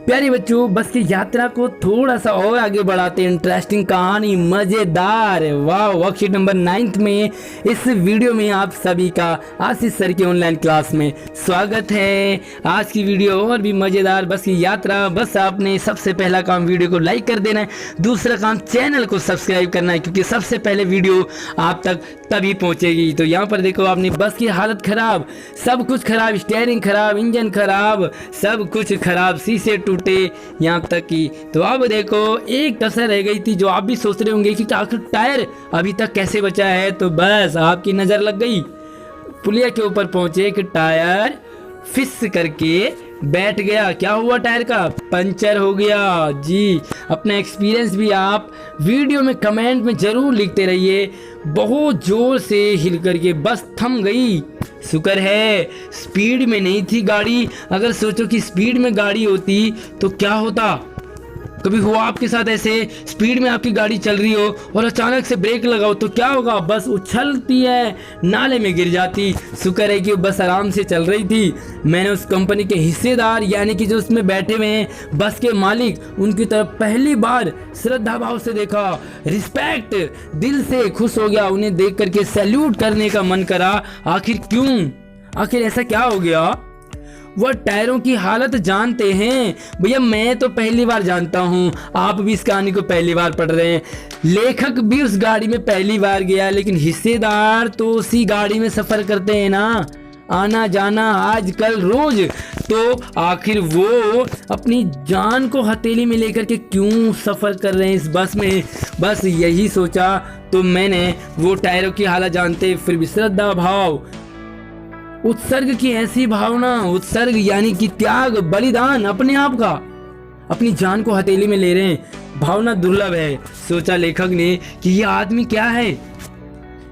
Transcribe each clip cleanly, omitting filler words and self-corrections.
प्यारे बच्चों, बस की यात्रा को थोड़ा सा और आगे बढ़ाते हैं। इंटरेस्टिंग कहानी, मज़ेदार, वाह। वर्कशीट नंबर 9 में इस वीडियो में आप सभी का आशीष सर की ऑनलाइन क्लास में स्वागत है। आज की वीडियो और भी मज़ेदार, बस की यात्रा। बस आपने सबसे पहला काम वीडियो को लाइक कर देना है, दूसरा काम चैनल को सब्सक्राइब करना है, क्योंकि सबसे पहले वीडियो आप तक तभी पहुंचेगी। तो यहाँ पर देखो, आपने बस की हालत खराब, सब कुछ खराब, स्टीयरिंग खराब, इंजन खराब, सब कुछ खराब, शीशे टूटे यहाँ तक की। तो अब देखो, एक कसर रह गई थी जो आप भी सोच रहे होंगे कि आखिर टायर अभी तक कैसे बचा है। तो बस आपकी नज़र लग गई, पुलिया के ऊपर पहुंचे कि टायर फिस करके बैठ गया। क्या हुआ? टायर का पंचर हो गया जी। अपना एक्सपीरियंस भी आप वीडियो में कमेंट में ज़रूर लिखते रहिए। बहुत ज़ोर से हिल करके बस थम गई। शुक्र है स्पीड में नहीं थी गाड़ी। अगर सोचो कि स्पीड में गाड़ी होती तो क्या होता। कभी हुआ आपके साथ ऐसे, स्पीड में आपकी गाड़ी चल रही हो और अचानक से ब्रेक लगाओ तो क्या होगा? बस उछलती है, नाले में गिर जाती। शुक्र है कि बस आराम से चल रही थी। मैंने उस कंपनी के हिस्सेदार, यानी कि जो उसमें बैठे हुए हैं बस के मालिक, उनकी तरफ पहली बार श्रद्धा भाव से देखा। रिस्पेक्ट, दिल से खुश हो गया। उन्हें देख करके सैल्यूट करने का मन करा। आखिर क्यों? आखिर ऐसा क्या हो गया? वह टायरों की हालत जानते हैं भैया। मैं तो पहली बार जानता हूँ, आप भी इस कहानी को पहली बार पढ़ रहे हैं। लेखक भी उस गाड़ी में पहली बार गया, लेकिन हिस्सेदार तो उसी गाड़ी में सफ़र करते हैं ना, आना जाना आजकल रोज। तो आखिर वो अपनी जान को हथेली में लेकर के क्यों सफ़र कर रहे हैं इस बस में? बस यही सोचा तो मैंने वो टायरों की हालत जानते फिर भी श्रद्धा भाव, उत्सर्ग की ऐसी भावना, उत्सर्ग यानी कि त्याग, बलिदान, अपने आप का, अपनी जान को हथेली में ले रहे हैं। भावना दुर्लभ है। सोचा लेखक ने कि ये आदमी क्या है।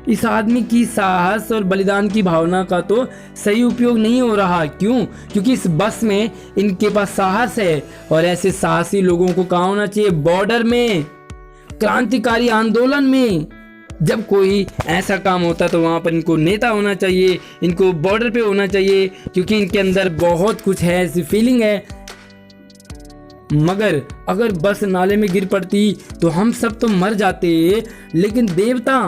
इस आदमी की साहस और बलिदान की भावना का तो सही उपयोग नहीं हो रहा। क्यों? क्योंकि इस बस में इनके पास साहस है, और ऐसे साहसी लोगों को कहाँ होना चाहिए? बॉर्डर में, क्रांतिकारी आंदोलन में। जब कोई ऐसा काम होता तो वहाँ पर इनको नेता होना चाहिए, इनको बॉर्डर पे होना चाहिए, क्योंकि इनके अंदर बहुत कुछ है, ऐसी फीलिंग है। मगर अगर बस नाले में गिर पड़ती तो हम सब तो मर जाते, लेकिन देवता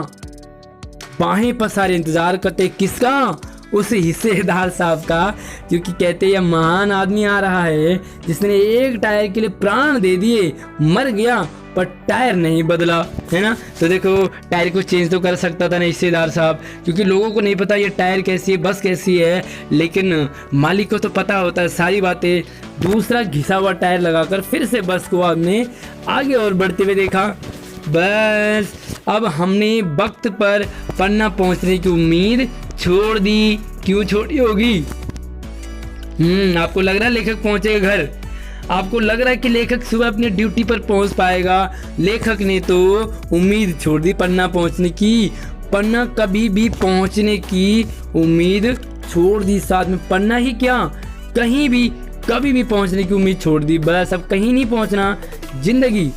बाहें पसारे इंतजार करते। किसका? उस हिस्सेदार साहब का, क्योंकि कहते हैं महान आदमी आ रहा है जिसने एक टायर के लिए प्राण दे दिए। मर गया पर टायर नहीं बदला, है ना। तो देखो, टायर को चेंज तो कर सकता था ना हिस्सेदार साहब, क्योंकि लोगों को नहीं पता ये टायर कैसी है, बस कैसी है, लेकिन मालिक को तो पता होता है सारी बातें। दूसरा घिसा हुआ टायर लगाकर फिर से बस को आपने आगे और बढ़ते हुए देखा। बस अब हमने वक्त पर पन्ना पहुंचने की उम्मीद छोड़ दी। क्यों छोड़ी होगी? आपको लग रहा है लेखक पहुंचेगा घर? आपको लग रहा है कि लेखक सुबह अपनी ड्यूटी पर पहुंच पाएगा? लेखक ने तो उम्मीद छोड़ दी पन्ना पहुंचने की। पन्ना कभी भी पहुंचने की उम्मीद छोड़ दी। साथ में पन्ना ही क्या, कहीं भी कभी भी पहुंचने की उम्मीद छोड़ दी। बस अब कहीं नहीं पहुंचना। जिंदगी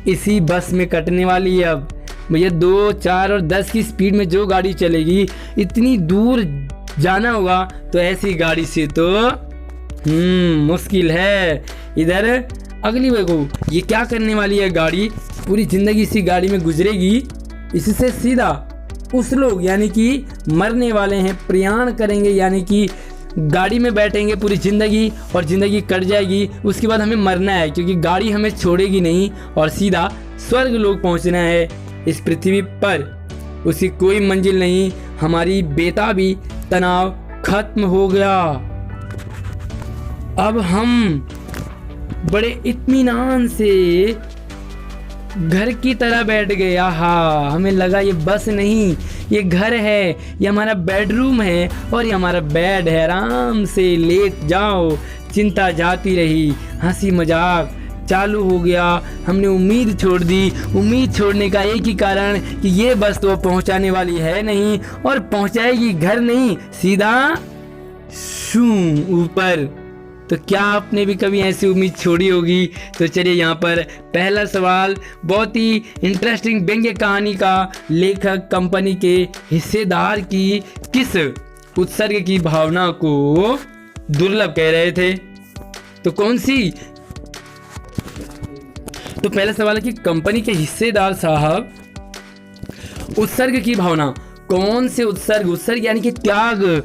इसी बस में कटने वाली है। अब भैया 2, 4 और 10 की स्पीड में जो गाड़ी चलेगी, इतनी दूर जाना होगा तो ऐसी गाड़ी से तो मुश्किल है। इधर अगली देखो, ये क्या करने वाली है गाड़ी? पूरी ज़िंदगी इसी गाड़ी में गुजरेगी। इससे सीधा उस लोग, यानी कि मरने वाले हैं, प्रयाण करेंगे, यानी कि गाड़ी में बैठेंगे पूरी ज़िंदगी और ज़िंदगी कट जाएगी। उसके बाद हमें मरना है, क्योंकि गाड़ी हमें छोड़ेगी नहीं, और सीधा स्वर्ग लोक पहुंचना है। इस पृथ्वी पर उसकी कोई मंजिल नहीं। हमारी बेताबी, तनाव खत्म हो गया। अब हम बड़े इत्मीनान से घर की तरह बैठ गए। हाँ, हमें लगा ये बस नहीं, ये घर है, ये हमारा बेडरूम है और ये हमारा बेड है। आराम से लेट जाओ। चिंता जाती रही, हंसी मजाक चालू हो गया। हमने उम्मीद छोड़ दी। उम्मीद छोड़ने का एक ही कारण कि ये बस तो पहुंचाने वाली है नहीं, और पहुंचाएगी घर नहीं, सीधा शू ऊपर। तो क्या आपने भी कभी ऐसी उम्मीद छोड़ी होगी? तो चलिए, यहाँ पर पहला सवाल बहुत ही इंटरेस्टिंग व्यंग्य कहानी का लेखक कंपनी के हिस्सेदार की किस उत्सर्ग की भावना को दुर्लभ कह रहे थे? तो कौन सी तो पहला सवाल है कि कंपनी के हिस्सेदार साहब उत्सर्ग की भावना, कौन से उत्सर्ग, उत्सर्ग यानी कि त्याग।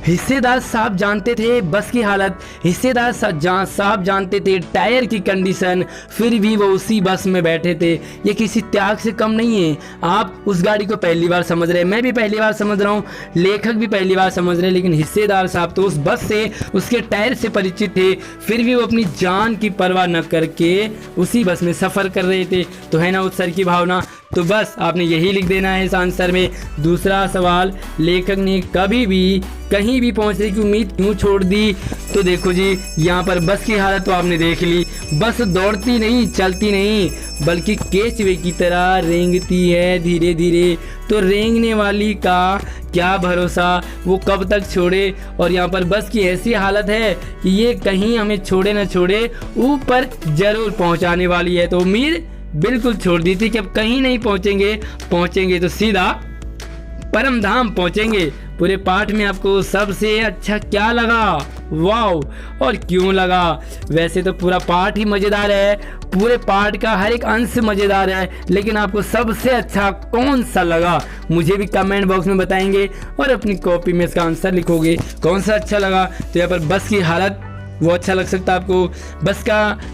हिस्सेदार साहब जानते थे बस की हालत, हिस्सेदार साहब जानते थे टायर की कंडीशन, फिर भी वो उसी बस में बैठे थे। ये किसी त्याग से कम नहीं है। आप उस गाड़ी को पहली बार समझ रहे हैं, मैं भी पहली बार समझ रहा हूँ, लेखक भी पहली बार समझ रहे हैं, लेकिन हिस्सेदार साहब तो उस बस से, उसके टायर से परिचित थे, फिर भी वो अपनी जान की परवाह न करके उसी बस में सफ़र कर रहे थे। तो है ना उत्सर्ग की भावना। तो बस आपने यही लिख देना है इस आंसर में। दूसरा सवाल, लेखक ने कभी भी कहीं भी पहुंचने की उम्मीद क्यों छोड़ दी। तो देखो जी, यहाँ पर बस की हालत तो आपने देख ली। बस दौड़ती नहीं, चलती नहीं, बल्कि केचवे की तरह रेंगती है धीरे धीरे। तो रेंगने वाली का क्या भरोसा, वो कब तक छोड़े। और यहाँ पर बस की ऐसी हालत है कि ये कहीं हमें छोड़े न छोड़े, ऊपर जरूर पहुँचाने वाली है। तो उम्मीद बिल्कुल छोड़ दी थी कि अब कहीं नहीं पहुंचेंगे तो सीधा परम धाम पहुंचेंगे। पूरे पाठ में आपको सबसे अच्छा क्या लगा, वाह, और क्यों लगा। वैसे तो पूरा पाठ ही मज़ेदार है, पूरे पाठ का हर एक अंश मज़ेदार है, लेकिन आपको सबसे अच्छा कौन सा लगा मुझे भी कमेंट बॉक्स में बताएंगे और अपनी कॉपी में इसका आंसर लिखोगे कौन सा अच्छा लगा। तो यहाँ पर बस की हालत वो अच्छा लग सकता है आपको,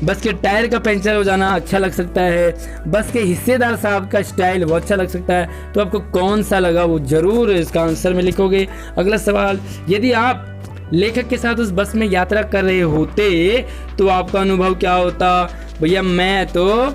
बस के टायर का पंचर हो जाना अच्छा लग सकता है, बस के हिस्सेदार साहब का स्टाइल वो अच्छा लग सकता है। तो आपको कौन सा लगा वो ज़रूर इसका आंसर में लिखोगे। अगला सवाल, यदि आप लेखक के साथ उस बस में यात्रा कर रहे होते तो आपका अनुभव क्या होता। भैया मैं तो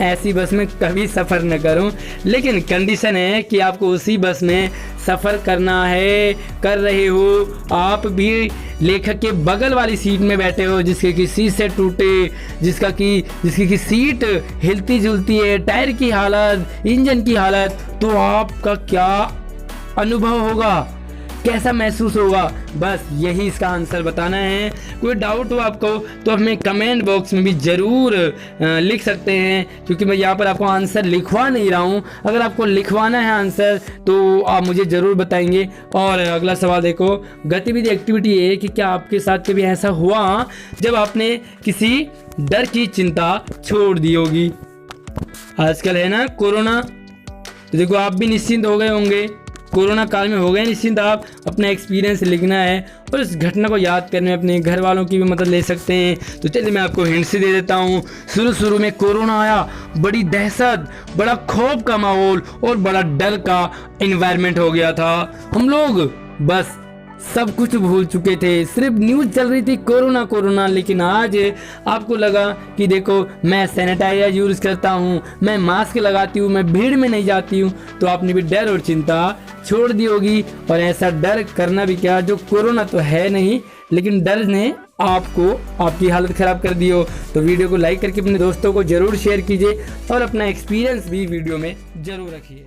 ऐसी बस में कभी सफ़र न करूं, लेकिन कंडीशन है कि आपको उसी बस में सफ़र करना है, कर रहे हो। आप भी लेखक के बगल वाली सीट में बैठे हो, जिसके की सीट से टूटे, जिसकी की सीट हिलती जुलती है, टायर की हालत, इंजन की हालत, तो आपका क्या अनुभव होगा, कैसा महसूस होगा। बस यही इसका आंसर बताना है। कोई डाउट हो आपको तो हमें कमेंट बॉक्स में भी ज़रूर लिख सकते हैं, क्योंकि मैं यहाँ पर आपको आंसर लिखवा नहीं रहा हूँ। अगर आपको लिखवाना है आंसर तो आप मुझे ज़रूर बताएंगे। और अगला सवाल देखो, गतिविधि एक्टिविटी है कि क्या आपके साथ कभी ऐसा हुआ जब आपने किसी डर की चिंता छोड़ दी होगी। आजकल है ना कोरोना, तो देखो आप भी निश्चिंत हो गए होंगे, कोरोना काल में हो गए निश्चिंत। आप अपना एक्सपीरियंस लिखना है और इस घटना को याद करने में अपने घर वालों की भी मदद ले सकते हैं। तो चलिए मैं आपको हिंट से दे देता हूँ। शुरू में कोरोना आया, बड़ी दहशत, बड़ा खौफ का माहौल और बड़ा डर का एनवायरनमेंट हो गया था। हम लोग बस सब कुछ भूल चुके थे, सिर्फ न्यूज़ चल रही थी कोरोना। लेकिन आज आपको लगा कि देखो मैं सैनिटाइजर यूज़ करता हूँ, मैं मास्क लगाती हूँ, मैं भीड़ में नहीं जाती हूँ। तो आपने भी डर और चिंता छोड़ दी होगी। और ऐसा डर करना भी क्या, जो कोरोना तो है नहीं, लेकिन डर ने आपको आपकी हालत ख़राब कर दी हो। तो वीडियो को लाइक करके अपने दोस्तों को ज़रूर शेयर कीजिए और अपना एक्सपीरियंस भी वीडियो में ज़रूर रखिए।